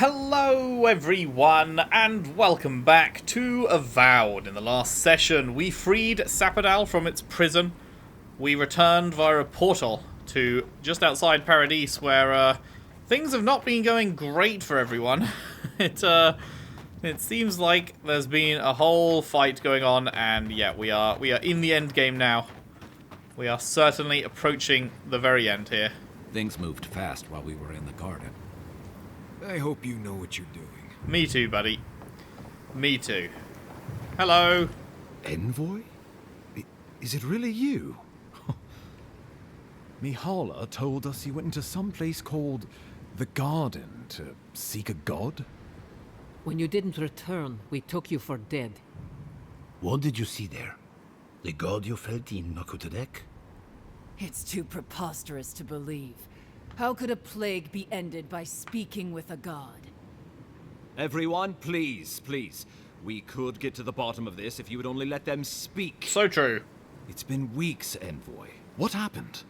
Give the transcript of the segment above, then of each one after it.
Hello everyone, and welcome back to Avowed. In the last session, we freed Sappadal from its prison. We returned via a portal to just outside Paradise, where things have not been going great for everyone. It seems like there's been a whole fight going on, and yeah, we are in the end game now. We are certainly approaching the very end here. Things moved fast while we were in the garden. I hope you know what you're doing. Me too, buddy. Me too. Hello. Envoy? Is it really you? Mihala told us you went into some place called the Garden to seek a god? When you didn't return, we took you for dead. What did you see there? The god you felt in Nakutadek? It's too preposterous to believe. How could a plague be ended by speaking with a god? Everyone, please. We could get to the bottom of this if you would only let them speak. So true. It's been weeks, Envoy. What happened?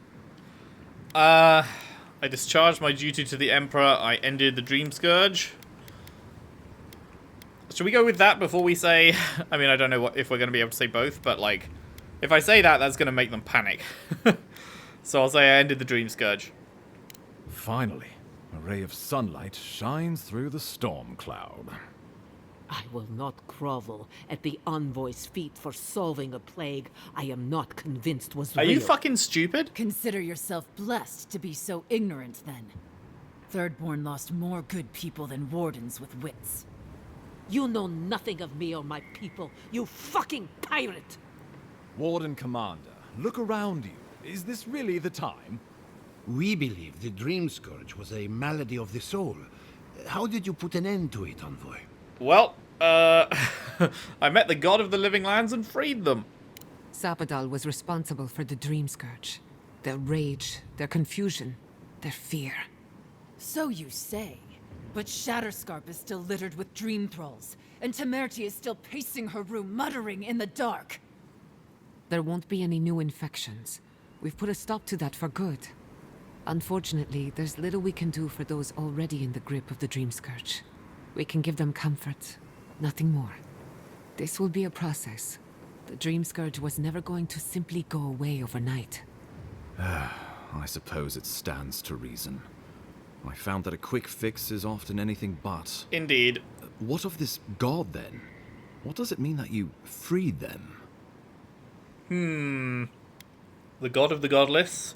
I discharged my duty to the Emperor. I ended the Dream Scourge. Should we go with that before we say... I mean, I don't know if we're going to be able to say both, but, like, if I say that, that's going to make them panic. So I'll say I ended the Dream Scourge. Finally, a ray of sunlight shines through the storm cloud. I will not grovel at the envoy's feet for solving a plague I am not convinced was Are real. you fucking stupid? Consider yourself blessed to be so ignorant, then. Thirdborn lost more good people than wardens with wits. You know nothing of me or my people, you fucking pirate! Warden Commander, look around you. Is this really the time? We believe the Dream Scourge was a malady of the soul. How did you put an end to it, Envoy? Well, I met the god of the living lands and freed them. Sappadal was responsible for the Dream Scourge. Their rage, their confusion, their fear. So you say. But Shatterscarp is still littered with dream thralls, and Temerty is still pacing her room muttering in the dark. There won't be any new infections. We've put a stop to that for good. Unfortunately, there's little we can do for those already in the grip of the Dream Scourge. We can give them comfort, nothing more. This will be a process. The Dream Scourge was never going to simply go away overnight. I suppose it stands to reason. I found that a quick fix is often anything but. Indeed. What of this god, then? What does it mean that you freed them? The god of the godless.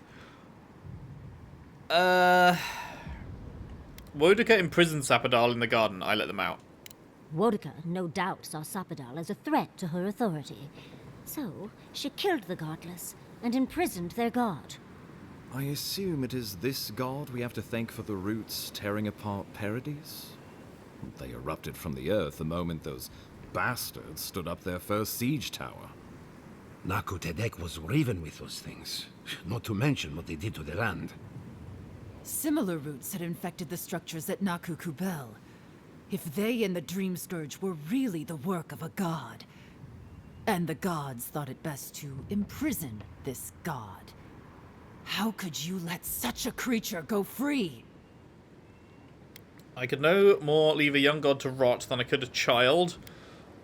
Wodika imprisoned Sappadal in the garden. I let them out. Wodika no doubt saw Sappadal as a threat to her authority. So, she killed the godless and imprisoned their god. I assume it is this god we have to thank for the roots tearing apart Paradise? They erupted from the earth the moment those bastards stood up their first siege tower. Nakutadek was riven with those things. Not to mention what they did to the land. Similar roots had infected the structures at Naku Kubel. If they and the Dream Scourge were really the work of a god, and the gods thought it best to imprison this god, how could you let such a creature go free? I could no more leave a young god to rot than I could a child.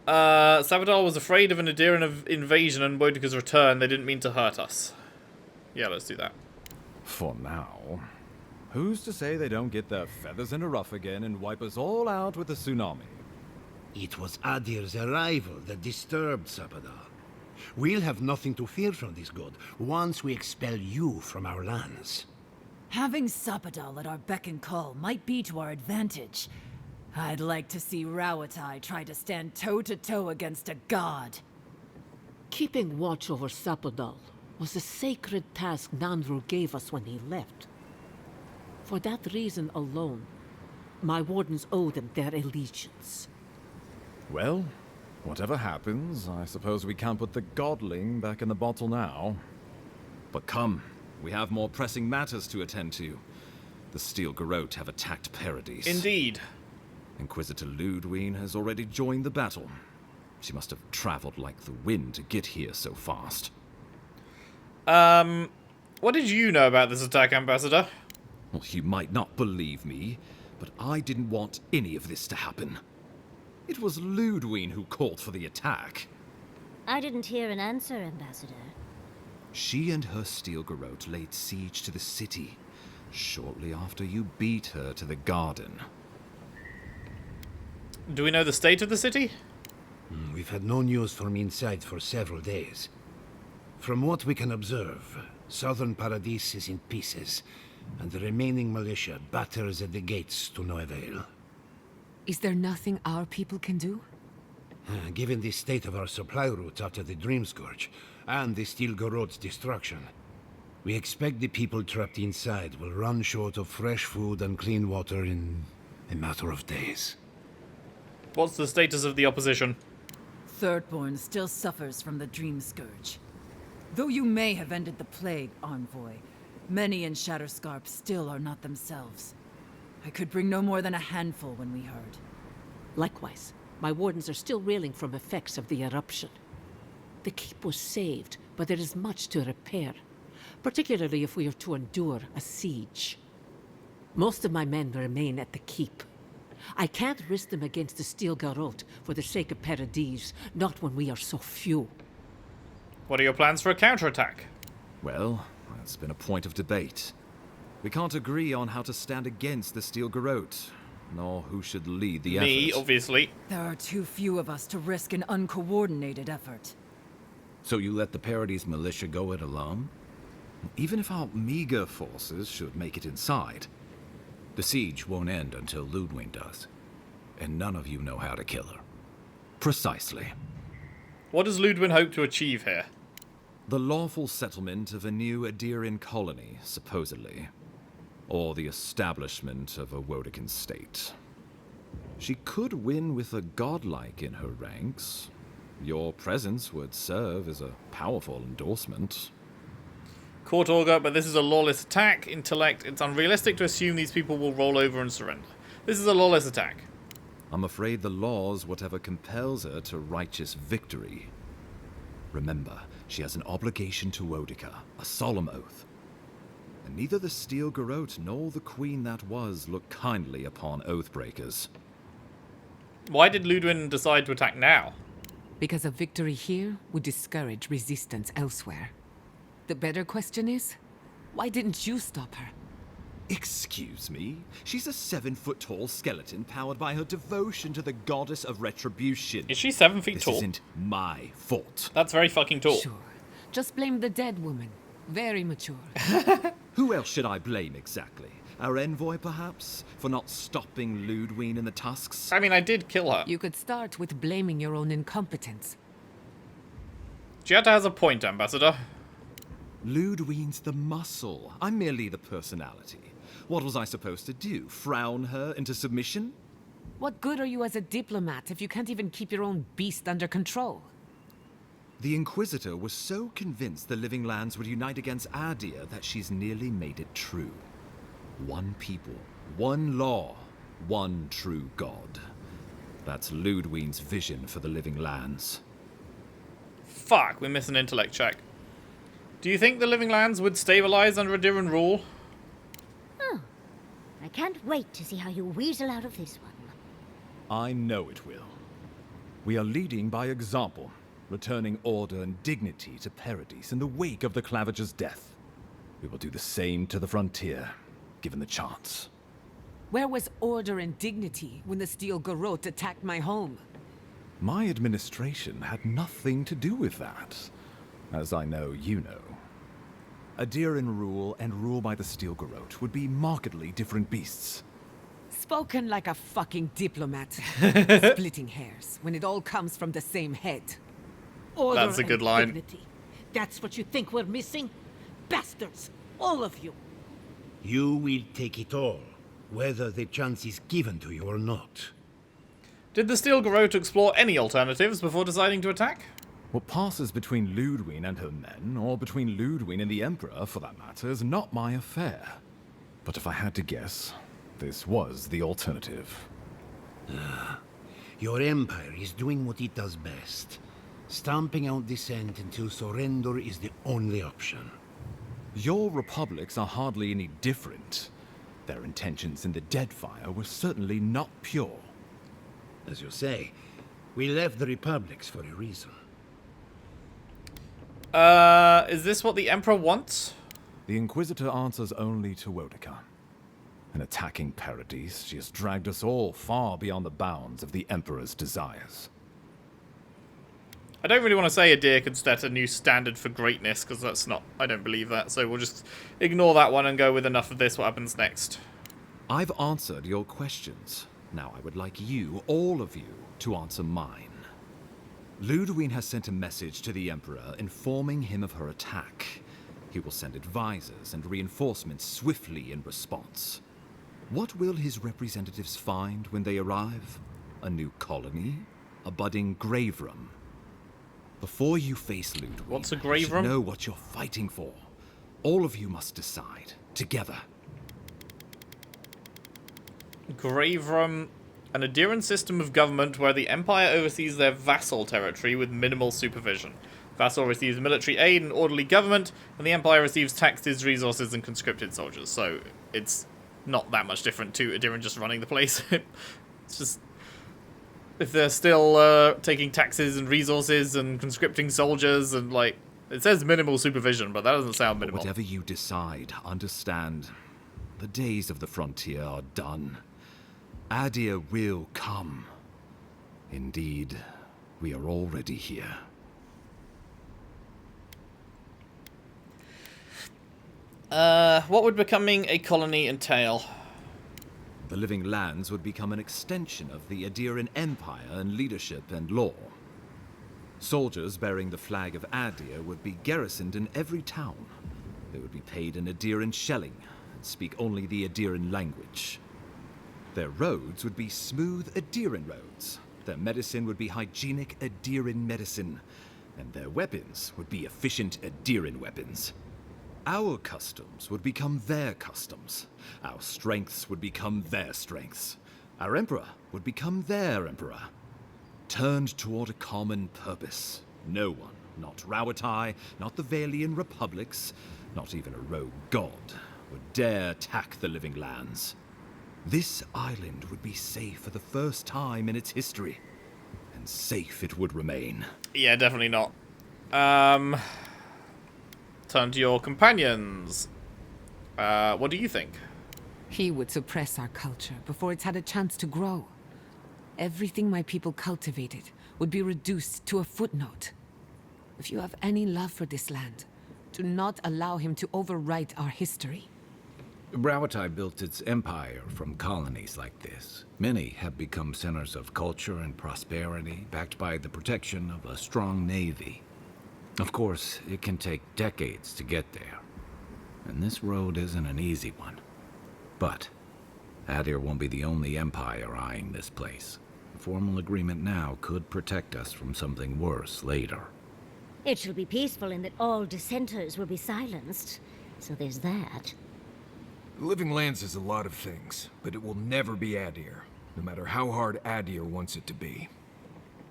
Sappadal was afraid of an Adiran invasion and Wodika's return. They didn't mean to hurt us. Yeah, let's do that. For now. Who's to say they don't get their feathers in a ruff again and wipe us all out with a tsunami? It was Adir's arrival that disturbed Sappadal. We'll have nothing to fear from this god once we expel you from our lands. Having Sappadal at our beck and call might be to our advantage. I'd like to see Rawatai try to stand toe-to-toe against a god. Keeping watch over Sappadal was a sacred task Nandru gave us when he left. For that reason alone, my wardens owe them their allegiance. Well, whatever happens, I suppose we can't put the godling back in the bottle now. But come, we have more pressing matters to attend to. The Steel Garrote have attacked Paradise. Indeed. Inquisitor Ludwine has already joined the battle. She must have traveled like the wind to get here so fast. What did you know about this attack, Ambassador? Well, you might not believe me, but I didn't want any of this to happen. It was Ludwine who called for the attack. I didn't hear an answer, Ambassador. She and her steel garrote laid siege to the city, shortly after you beat her to the garden. Do we know the state of the city? We've had no news from inside for several days. From what we can observe, southern Paradis is in pieces, and the remaining militia batters at the gates to no avail. Is there nothing our people can do? Given the state of our supply routes after the Dream Scourge, and the Steel Garrote's destruction, we expect the people trapped inside will run short of fresh food and clean water in a matter of days. What's the status of the opposition? Thirdborn still suffers from the Dream Scourge. Though you may have ended the plague, Envoy, many in Shatterscarp still are not themselves. I could bring no more than a handful when we heard. Likewise, my wardens are still reeling from effects of the eruption. The keep was saved, but there is much to repair, particularly if we are to endure a siege. Most of my men remain at the keep. I can't risk them against the Steel Garrote for the sake of Paradis, not when we are so few. What are your plans for a counterattack? Well, that's been a point of debate. We can't agree on how to stand against the Steel Garrote, nor who should lead the effort. Me, obviously. There are too few of us to risk an uncoordinated effort. So you let the Paradis militia go it alone? Even if our meager forces should make it inside, the siege won't end until Ludwine does. And none of you know how to kill her. Precisely. What does Ludwine hope to achieve here? The lawful settlement of a new Adirian colony, supposedly. Or the establishment of a Wodekin state. She could win with a godlike in her ranks. Your presence would serve as a powerful endorsement. Court Augur, but this is a lawless attack. Intellect, it's unrealistic to assume these people will roll over and surrender. This is a lawless attack. I'm afraid the law's whatever compels her to righteous victory. Remember, she has an obligation to Wodica, a solemn oath. And neither the Steel Garrote nor the queen that was look kindly upon oathbreakers. Why did Ludwine decide to attack now? Because a victory here would discourage resistance elsewhere. The better question is, why didn't you stop her? Excuse me? She's a 7-foot-tall skeleton powered by her devotion to the goddess of retribution. Is she 7 feet This tall? isn't my fault. That's very fucking tall. Sure. Just blame the dead woman. Very mature. Who else should I blame exactly? Our envoy, perhaps? For not stopping Ludwine in the tusks? I mean, I did kill her. You could start with blaming your own incompetence. Gietta has a point, Ambassador. Ludwine's the muscle. I'm merely the personality. What was I supposed to do? Frown her into submission? What good are you as a diplomat if you can't even keep your own beast under control? The Inquisitor was so convinced the Living Lands would unite against Adir that she's nearly made it true. One people, one law, one true god. That's Ludwine's vision for the Living Lands. Fuck, we missed an intellect check. Do you think the Living Lands would stabilize under Adirian rule? Oh, I can't wait to see how you weasel out of this one. I know it will. We are leading by example, returning order and dignity to Paradis in the wake of the Clavager's death. We will do the same to the frontier, given the chance. Where was order and dignity when the Steel Garrote attacked my home? My administration had nothing to do with that, as I know you know. Adirian rule and rule by the Steel Garrote would be markedly different beasts. Spoken like a fucking diplomat. Splitting hairs when it all comes from the same head. Order That's a good and line. dignity. That's what you think we're missing? Bastards! All of you! You will take it all, whether the chance is given to you or not. Did the Steel Garrote explore any alternatives before deciding to attack? What passes between Ludwine and her men, or between Ludwine and the Emperor, for that matter, is not my affair. But if I had to guess, this was the alternative. Your empire is doing what it does best. Stamping out dissent until surrender is the only option. Your republics are hardly any different. Their intentions in the Deadfire were certainly not pure. As you say, we left the republics for a reason. Is this what the Emperor wants? The Inquisitor answers only to Wodekan. In attacking Paradise, she has dragged us all far beyond the bounds of the Emperor's desires. I don't really want to say Adir could set a new standard for greatness, because that's not... I don't believe that, so we'll just ignore that one and go with enough of this. What happens next? I've answered your questions. Now I would like you, all of you, to answer mine. Ludwig has sent a message to the Emperor informing him of her attack. He will send advisors and reinforcements swiftly in response. What will his representatives find when they arrive? A new colony? A budding grave room? Before you face Ludwig, What's a you grave should room? know what you're fighting for. All of you must decide, together. Grave Room, an Adiran system of government where the Empire oversees their vassal territory with minimal supervision. Vassal receives military aid and orderly government, and the Empire receives taxes, resources, and conscripted soldiers. So it's not that much different to Adiran just running the place. It's just... if they're still taking taxes and resources and conscripting soldiers and, like... it says minimal supervision, but that doesn't sound minimal. Whatever you decide, understand, the days of the frontier are done. Adir will come. Indeed, we are already here. What would becoming a colony entail? The Living Lands would become an extension of the Adiran Empire in leadership and law. Soldiers bearing the flag of Adir would be garrisoned in every town. They would be paid in Adiran shelling and speak only the Adiran language. Their roads would be smooth Adiran roads. Their medicine would be hygienic Adiran medicine. And their weapons would be efficient Adiran weapons. Our customs would become their customs. Our strengths would become their strengths. Our emperor would become their emperor. Turned toward a common purpose. No one, not Rawatai, not the Valian republics, not even a rogue god, would dare attack the Living Lands. This island would be safe for the first time in its history. And safe it would remain. Yeah, definitely not. Turn to your companions. What do you think? He would suppress our culture before it's had a chance to grow. Everything my people cultivated would be reduced to a footnote. If you have any love for this land, do not allow him to overwrite our history. Rawatai built its empire from colonies like this. Many have become centers of culture and prosperity, backed by the protection of a strong navy. Of course, it can take decades to get there. And this road isn't an easy one. But Adir won't be the only empire eyeing this place. A formal agreement now could protect us from something worse later. It shall be peaceful in that all dissenters will be silenced. So there's that. The Living Lands is a lot of things, but it will never be Adir, no matter how hard Adir wants it to be.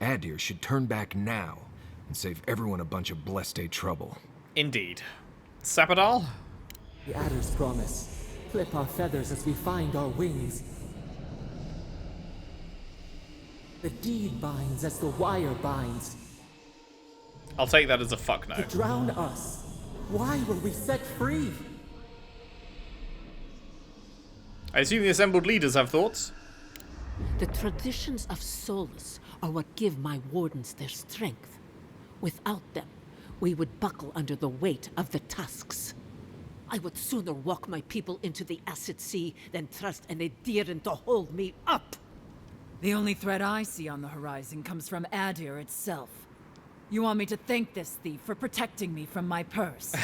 Adir should turn back now and save everyone a bunch of blessed day trouble. Indeed. Sapadal? The Adder's promise. Flip our feathers as we find our wings. The deed binds as the wire binds. I'll take that as a fuck no. To drown us. Why were we set free? I assume the assembled leaders have thoughts? The traditions of solace are what give my wardens their strength. Without them, we would buckle under the weight of the tusks. I would sooner walk my people into the acid sea than trust an Adiran to hold me up. The only threat I see on the horizon comes from Adir itself. You want me to thank this thief for protecting me from my purse?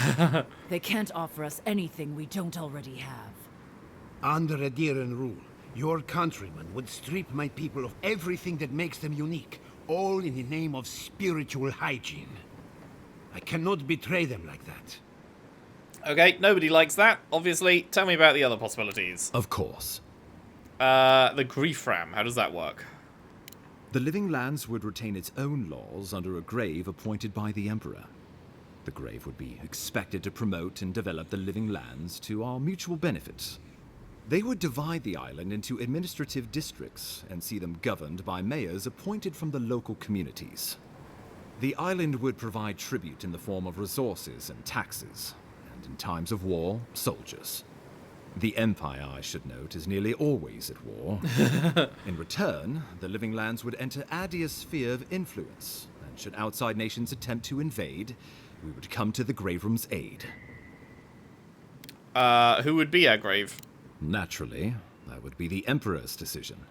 They can't offer us anything we don't already have. Under Adiran rule, your countrymen would strip my people of everything that makes them unique, all in the name of spiritual hygiene. I cannot betray them like that. Okay, nobody likes that, obviously. Tell me about the other possibilities. Of course. The grief ram, how does that work? The Living Lands would retain its own laws under a grave appointed by the Emperor. The grave would be expected to promote and develop the Living Lands to our mutual benefit. They would divide the island into administrative districts and see them governed by mayors appointed from the local communities. The island would provide tribute in the form of resources and taxes, and in times of war, soldiers. The Empire, I should note, is nearly always at war. In return, the Living Lands would enter Adia's sphere of influence, and should outside nations attempt to invade, we would come to the Grave Room's aid. Who would be our grave? Naturally, that would be the Emperor's decision.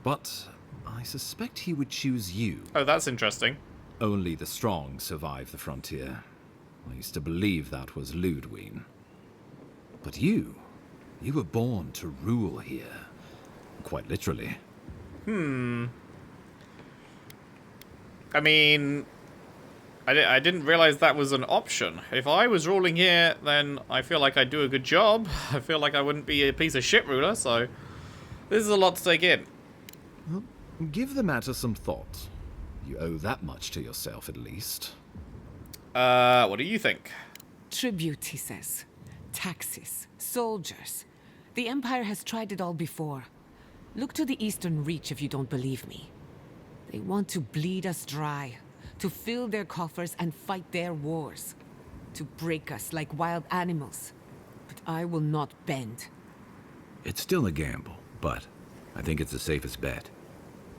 But I suspect he would choose you. Oh, that's interesting. Only the strong survive the frontier. I used to believe that was Ludwig. But you were born to rule here. Quite literally. I mean, I didn't realize that was an option. If I was ruling here, then I feel like I'd do a good job. I feel like I wouldn't be a piece of shit ruler, so this is a lot to take in. Well, give the matter some thought. You owe that much to yourself, at least. What do you think? Tribute, he says. Taxes. Soldiers. The Empire has tried it all before. Look to the Eastern Reach if you don't believe me. They want to bleed us dry. To fill their coffers and fight their wars. To break us like wild animals. But I will not bend. It's still a gamble, but I think it's the safest bet.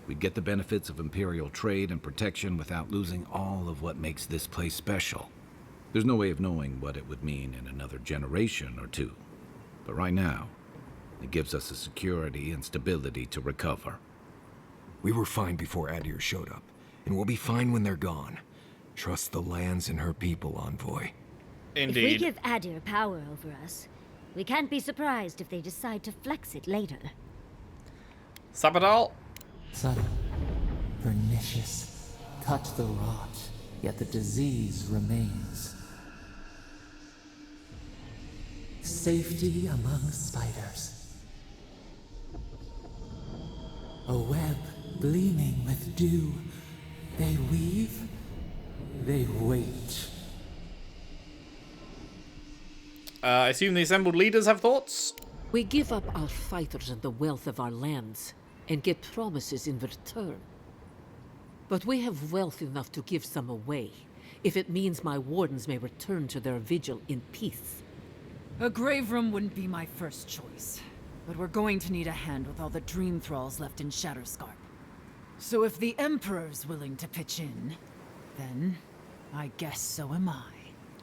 We'd get the benefits of Imperial trade and protection without losing all of what makes this place special. There's no way of knowing what it would mean in another generation or two. But right now, it gives us the security and stability to recover. We were fine before Adir showed up, and we'll be fine when they're gone. Trust the lands and her people, Envoy. Indeed. If we give Adir power over us, we can't be surprised if they decide to flex it later. Sappadal? Subtle, pernicious, touch the rot, yet the disease remains. Safety among spiders. A web gleaming with dew. They weave, they wait. I assume the assembled leaders have thoughts? We give up our fighters and the wealth of our lands, and get promises in return. But we have wealth enough to give some away, if it means my wardens may return to their vigil in peace. A grave room wouldn't be my first choice, but we're going to need a hand with all the dream thralls left in Shatterscarp. So if the Emperor's willing to pitch in, then I guess so am I.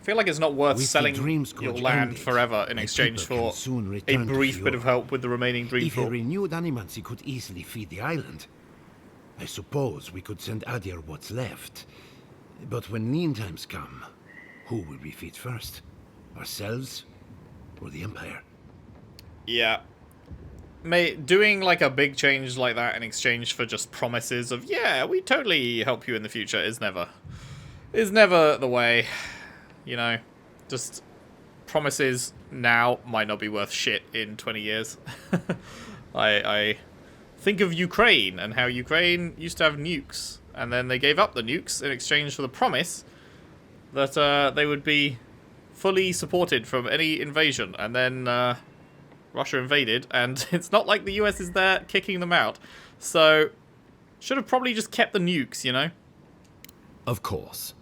I feel like it's not worth With selling the Dream your Scourge land ended, forever in my exchange people for can soon a return to brief bit of Eora. help with the remaining dream If floor. a renewed animancy could easily feed the island, I suppose we could send Adir what's left. But when lean times come, who will we feed first? Ourselves or the Empire? Yeah. Doing like a big change like that in exchange for just promises of, yeah, we totally help you in the future is never the way. You know, just promises now might not be worth shit in 20 years. I think of Ukraine and how Ukraine used to have nukes, and then they gave up the nukes in exchange for the promise that they would be fully supported from any invasion, and then Russia invaded, and it's not like the US is there kicking them out. So, should have probably just kept the nukes, you know? Of course.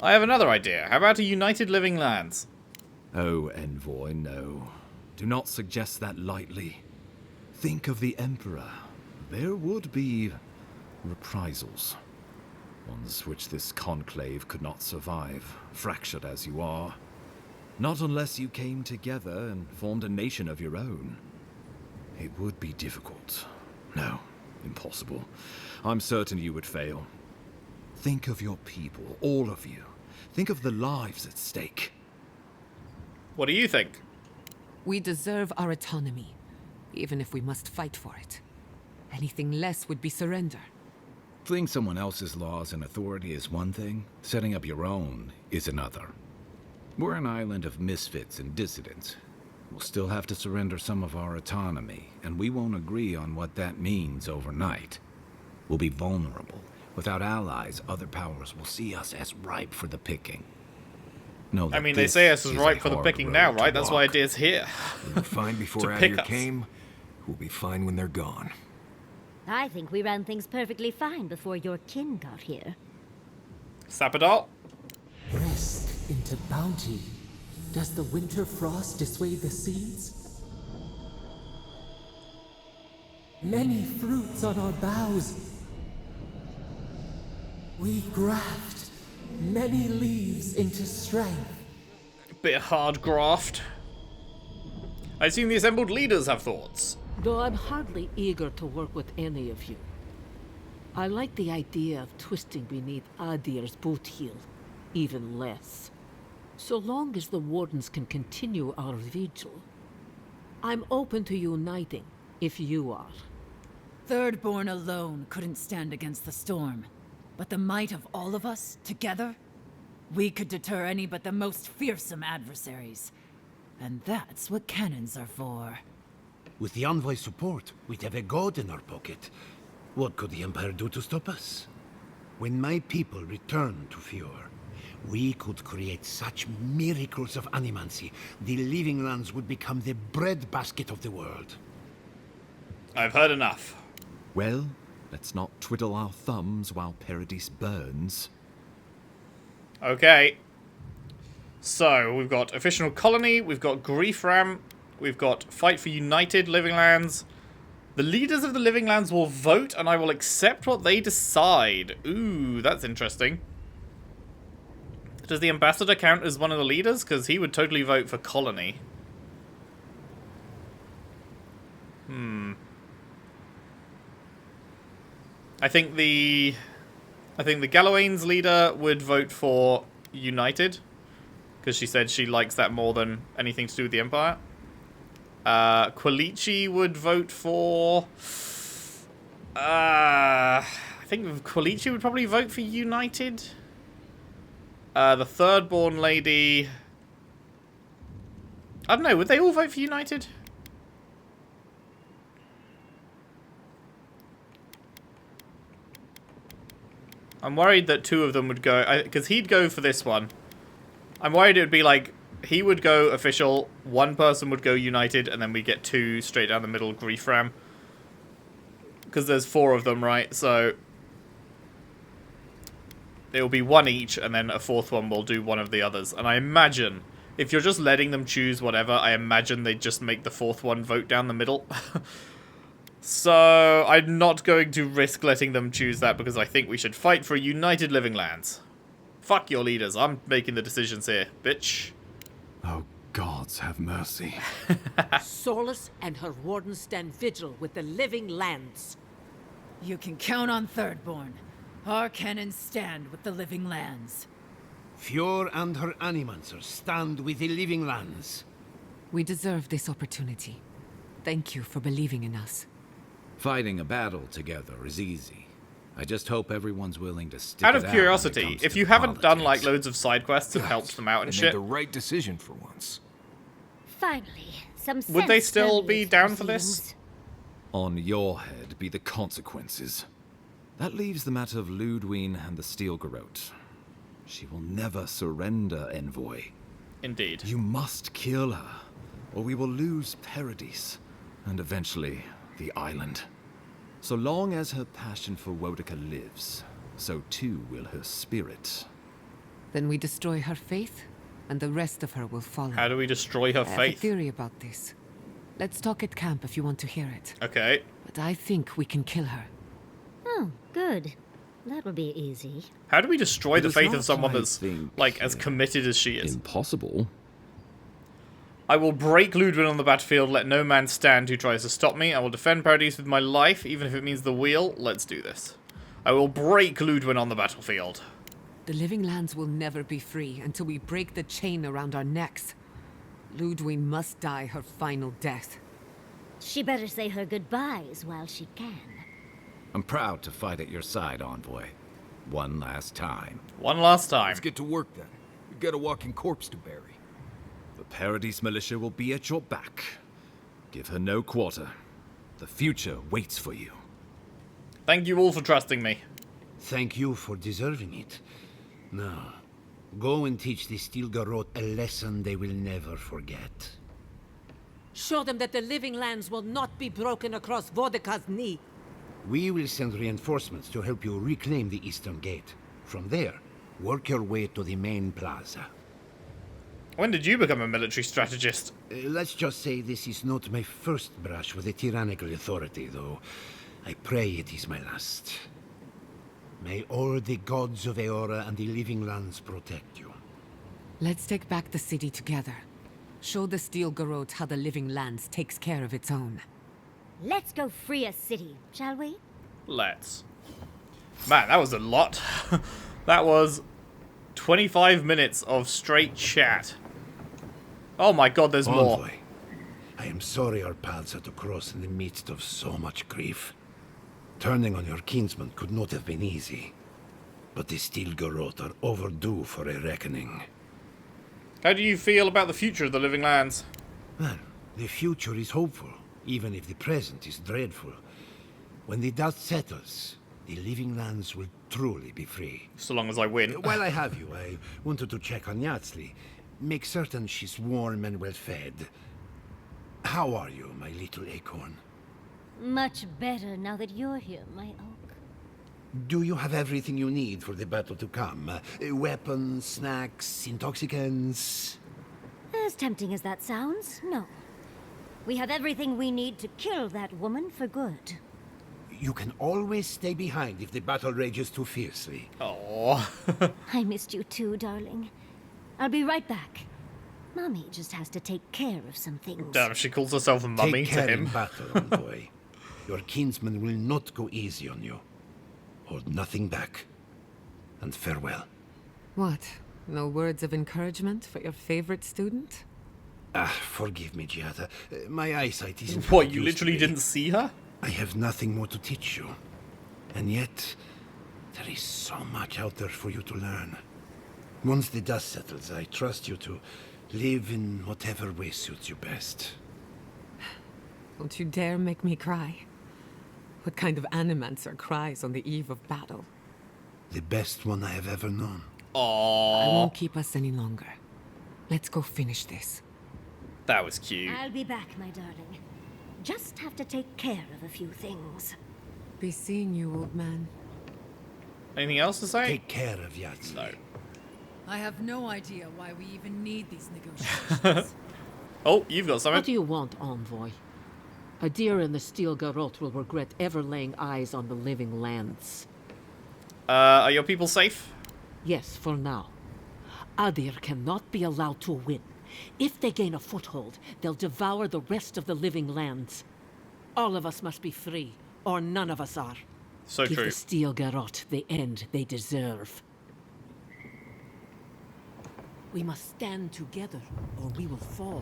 I have another idea. How about a United Living Lands? Oh, Envoy, no. Do not suggest that lightly. Think of the Emperor. There would be reprisals. Ones which this conclave could not survive, fractured as you are. Not unless you came together and formed a nation of your own. It would be difficult. No, impossible. I'm certain you would fail. Think of your people, all of you. Think of the lives at stake. What do you think? We deserve our autonomy, even if we must fight for it. Anything less would be surrender. Fleeing someone else's laws and authority is one thing, setting up your own is another. We're an island of misfits and dissidents. We'll still have to surrender some of our autonomy, and we won't agree on what that means overnight. We'll be vulnerable. Without allies, other powers will see us as ripe for the picking. Know I that mean, they this say us is is a ripe for the hard picking road now, to right? That's why walk. Adir's here. We were fine before pick Adir us. came. We'll be fine when they're gone. I think we ran things perfectly fine before your kin got here. Sapadal? Risk into bounty. Does the winter frost dissuade the seeds? Many fruits on our boughs. We graft many leaves into strength. Bit of hard graft. I assume the assembled leaders have thoughts. Though I'm hardly eager to work with any of you. I like the idea of twisting beneath Adir's boot heel even less. So long as the Wardens can continue our vigil, I'm open to uniting, if you are. Thirdborn alone couldn't stand against the storm. But the might of all of us, together, we could deter any but the most fearsome adversaries. And that's what cannons are for. With the Envoy's support, we'd have a god in our pocket. What could the Empire do to stop us? When my people return to Fior, we could create such miracles of animancy, the Living Lands would become the breadbasket of the world. I've heard enough. Well, let's not twiddle our thumbs while Paradise burns. Okay. So, we've got Official Colony, we've got Grief Ram, we've got Fight for United Living Lands. The leaders of the Living Lands will vote, and I will accept what they decide. Ooh, that's interesting. Does the Ambassador count as one of the leaders? Because he would totally vote for Colony. I think the Gallowayne's leader would vote for United, because she said she likes that more than anything to do with the Empire. Quilici would vote for... I think Quilici would probably vote for United. The Thirdborn lady... I don't know, would they all vote for United? I'm worried that two of them would go... Because he'd go for this one. I'm worried it would be like... He would go official, one person would go United, and then we get two straight down the middle Grief Ram. Because there's 4 of them, right? So... It will be one each, and then a 4th one will do one of the others. And I imagine, if you're just letting them choose whatever, I imagine they'd just make the 4th one vote down the middle. So, I'm not going to risk letting them choose that, because I think we should fight for a united Living Lands. Fuck your leaders, I'm making the decisions here, bitch. Oh, gods have mercy. Solus and her Wardens stand vigil with the Living Lands. You can count on Thirdborn. Our cannons stand with the Living Lands. Fior and her animancers stand with the Living Lands. We deserve this opportunity. Thank you for believing in us. Fighting a battle together is easy. I just hope everyone's willing to stick Out it of when it curiosity, comes if to you haven't done like politics. loads of side quests and helped them out and They shit, made the right decision for once. Finally, some sense would they still be permeates down for proceedings. this? On your head be the consequences. That leaves the matter of Ludwine and the Steel Garrote. She will never surrender, Envoy. Indeed. You must kill her, or we will lose Paradise, and eventually the island. So long as her passion for Wodica lives, so too will her spirit. Then we destroy her faith, and the rest of her will follow. How do we destroy her I have a faith? theory about this. Let's talk at camp if you want to hear it. Okay. But I think we can kill her. Oh, good. That will be easy. How do we destroy It the is faith not, of someone I that's, think, like, as committed as she is? Impossible. I will break Ludwig on the battlefield, let no man stand who tries to stop me. I will defend Paradise with my life, even if it means the wheel. Let's do this. I will break Ludwig on the battlefield. The Living Lands will never be free until we break the chain around our necks. Ludwig must die her final death. She better say her goodbyes while she can. I'm proud to fight at your side, Envoy. One last time. One last time. Let's get to work then. We've got a walking corpse to bury. The Paradise militia will be at your back. Give her no quarter. The future waits for you. Thank you all for trusting me. Thank you for deserving it. Now, Go and teach the Stilgarot a lesson they will never forget. Show them that the living lands will not be broken across Vodka's knee. We will send reinforcements to help you reclaim the Eastern Gate. From there, work your way to the main plaza. When did you become a military strategist? Let's just say this is not my first brush with a tyrannical authority, though. I pray it is my last. May all the gods of Eora and the living lands protect you. Let's take back the city together. Show the Steel Garrote how the living lands takes care of its own. Let's go free a city, shall we? Let's. Man, that was a lot. That was 25 minutes of straight chat. Oh my god, there's more. Envoy, I am sorry our paths had to cross in the midst of so much grief. Turning on your kinsman could not have been easy. But the Steel Garrote are overdue for a reckoning. How do you feel about the future of the living lands? Well, the future is hopeful, even if the present is dreadful. When the dust settles, the living lands will truly be free. So long as I win. While I have you, I wanted to check on Yatsli. Make certain she's warm and well fed. How are you, my little acorn? Much better now that you're here, my oak. Do you have everything you need for the battle to come? Weapons, snacks, intoxicants? As tempting as that sounds, no. We have everything we need to kill that woman for good. You can always stay behind if the battle rages too fiercely. Oh. I missed you too, darling. I'll be right back. Mommy just has to take care of some things. Damn, she calls herself a mummy Take to care him. in battle, envoy. Your kinsman will not go easy on you. Hold nothing back. And farewell. What? No words of encouragement for your favorite student? Forgive me, Giada. My eyesight isn't What, it you used to literally be. didn't see her? I have nothing more to teach you. And yet, there is so much out there for you to learn. Once the dust settles, I trust you to live in whatever way suits you best. Don't you dare make me cry. What kind of animancer cries on the eve of battle? The best one I have ever known. I Aww. won't keep us any longer. Let's go finish this. That was cute. I'll be back, my darling. Just have to take care of a few things. Be seeing you, old man. Anything else to say? Take care of Yatsli. No. I have no idea why we even need these negotiations. Oh, you've got What something. do you want, envoy? Adir and the Steel Garrote will regret ever laying eyes on the living lands. Are your people safe? Yes, for now. Adir cannot be allowed to win. If they gain a foothold, they'll devour the rest of the living lands. All of us must be free, or none of us are. So Give true. the Steel Garrote the end they deserve. We must stand together, or we will fall.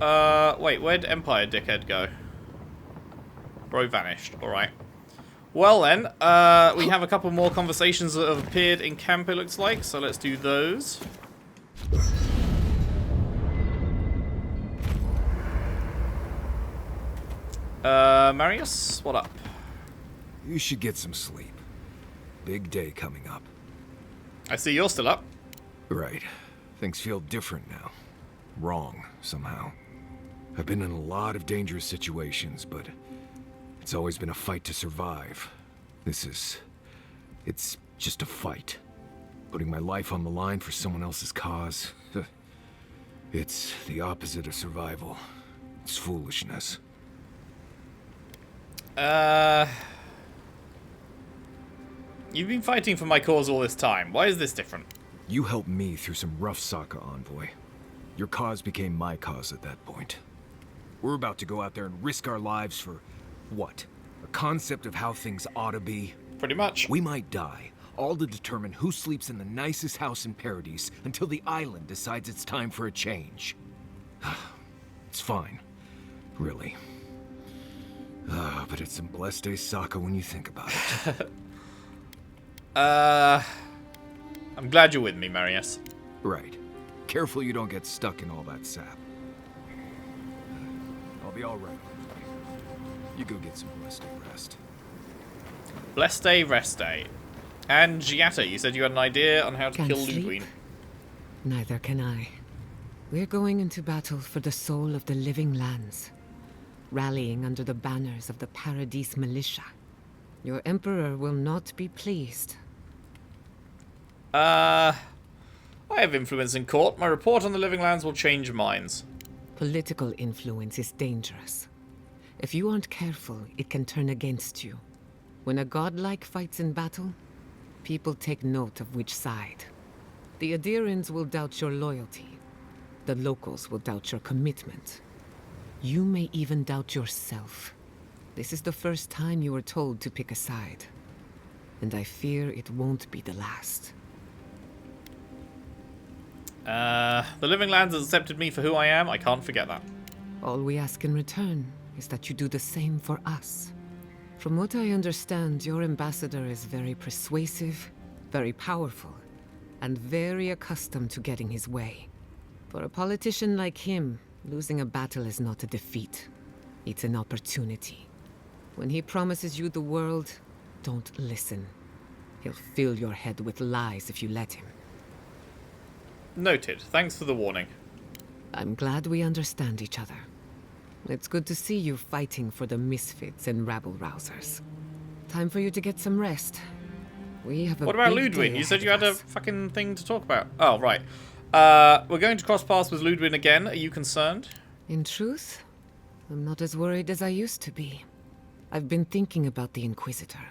Wait, where'd Empire Dickhead go? Bro vanished. Alright. Well then, we have a couple more conversations that have appeared in camp, it looks like, so let's do those. Marius, what up? You should get some sleep. Big day coming up. I see you're still up. Right. Things feel different now. Wrong, somehow. I've been in a lot of dangerous situations, but it's always been a fight to survive. It's just a fight. Putting my life on the line for someone else's cause. It's the opposite of survival. It's foolishness. You've been fighting for my cause all this time. Why is this different? You helped me through some rough Sokka, Envoy. Your cause became my cause at that point. We're about to go out there and risk our lives for, what? A concept of how things ought to be? Pretty much. We might die, all to determine who sleeps in the nicest house in Paradise until the island decides it's time for a change. It's fine. Really. But it's some blessed day Sokka when you think about it. I'm glad you're with me, Marius. Right. Careful you don't get stuck in all that sap. I'll be all right. You go get some blessed day rest. Blessed day, rest day. And Giatta, you said you had an idea on how to Can't kill sleep? Luqueen. Neither can I. We're going into battle for the soul of the living lands, rallying under the banners of the Paradise Militia. Your Emperor will not be pleased. I have influence in court. My report on the living lands will change minds. Political influence is dangerous. If you aren't careful, it can turn against you. When a godlike fights in battle, people take note of which side. The Adirans will doubt your loyalty. The locals will doubt your commitment. You may even doubt yourself. This is the first time you were told to pick a side. And I fear it won't be the last. The living lands has accepted me for who I am. I can't forget that. All we ask in return is that you do the same for us. From what I understand, your ambassador is very persuasive, very powerful, and very accustomed to getting his way. For a politician like him, losing a battle is not a defeat. It's an opportunity. When he promises you the world, don't listen. He'll fill your head with lies if you let him. Noted. Thanks for the warning. I'm glad we understand each other. It's good to see you fighting for the misfits and rabble-rousers. Time for you to get some rest. We have a What about big Ludwig? day You said ahead you of had a us. fucking thing to talk about. Oh, right. We're going to cross paths with Ludwig again. Are you concerned? In truth, I'm not as worried as I used to be. I've been thinking about the Inquisitor.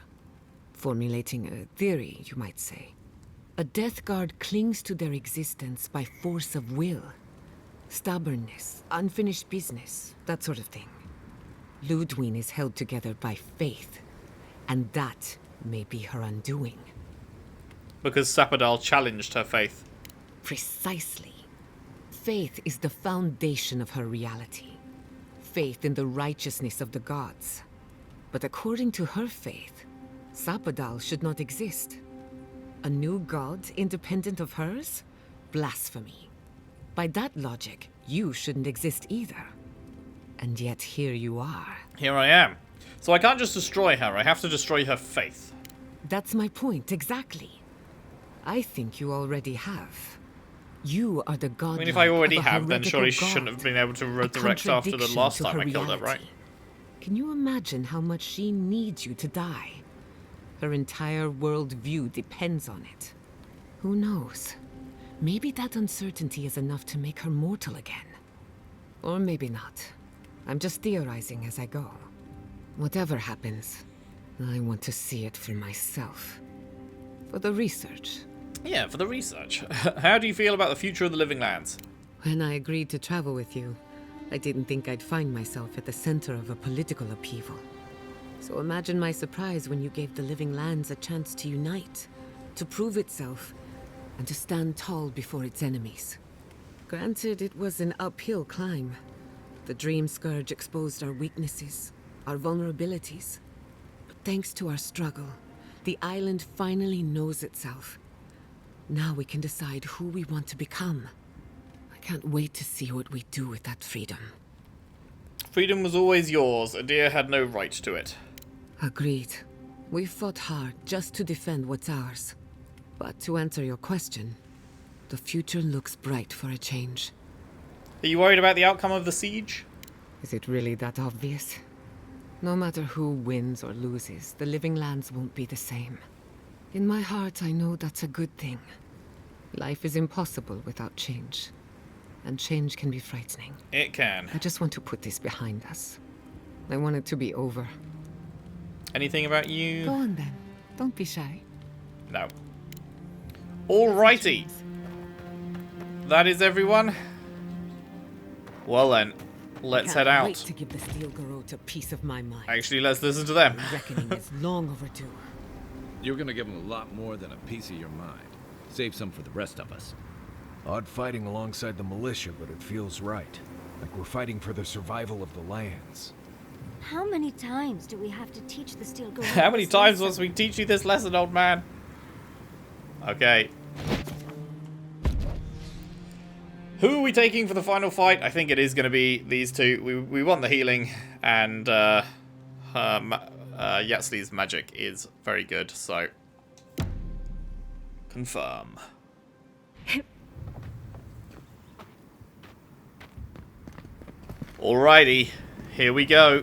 Formulating a theory, you might say. A Death Guard clings to their existence by force of will. Stubbornness, unfinished business, that sort of thing. Ludwig is held together by faith, and that may be her undoing. Because Sapadal challenged her faith. Precisely. Faith is the foundation of her reality. Faith in the righteousness of the gods. But according to her faith, Sapadal should not exist. A new god independent of hers? Blasphemy. By that logic, you shouldn't exist either. And yet here you are. Here I am. So I can't just destroy her. I have to destroy her faith. That's my point, exactly. I think you already have. You are the god. I mean, if I already of a have, then surely she heretical shouldn't god. have been able to A resurrect after the contradiction last to time her I killed her, right? reality. Can you imagine how much she needs you to die? Her entire worldview depends on it. Who knows? Maybe that uncertainty is enough to make her mortal again. Or maybe not. I'm just theorizing as I go. Whatever happens, I want to see it for myself. For the research. Yeah, for the research. How do you feel about the future of the living lands? When I agreed to travel with you, I didn't think I'd find myself at the center of a political upheaval. So imagine my surprise when you gave the living lands a chance to unite, to prove itself, and to stand tall before its enemies. Granted, it was an uphill climb. The Dream Scourge exposed our weaknesses, our vulnerabilities. But thanks to our struggle, the island finally knows itself. Now we can decide who we want to become. I can't wait to see what we do with that freedom. Freedom was always yours. Adir had no right to it. Agreed. We fought hard just to defend what's ours. But to answer your question, the future looks bright for a change. Are you worried about the outcome of the siege? Is it really that obvious? No matter who wins or loses, the living lands won't be the same. In my heart, I know that's a good thing. Life is impossible without change. And change can be frightening. It can. I just want to put this behind us. I want it to be over. Anything about you? Go on then. Don't be shy. No. Alrighty. That is everyone. Well then, let's head Can't out. wait to give the Steel Garrote a piece of my mind. Actually, let's listen to them. The reckoning is long overdue. You're gonna give them a lot more than a piece of your mind. Save some for the rest of us. Odd fighting alongside the militia, but it feels right. Like we're fighting for the survival of the lands. How many times do we have to teach the Steel Garrote? How many this times lesson? must we teach you this lesson, old man? Okay. Who are we taking for the final fight? I think it is going to be these two. We want the healing, and Yatsli's magic is very good, so confirm. Alrighty, here we go.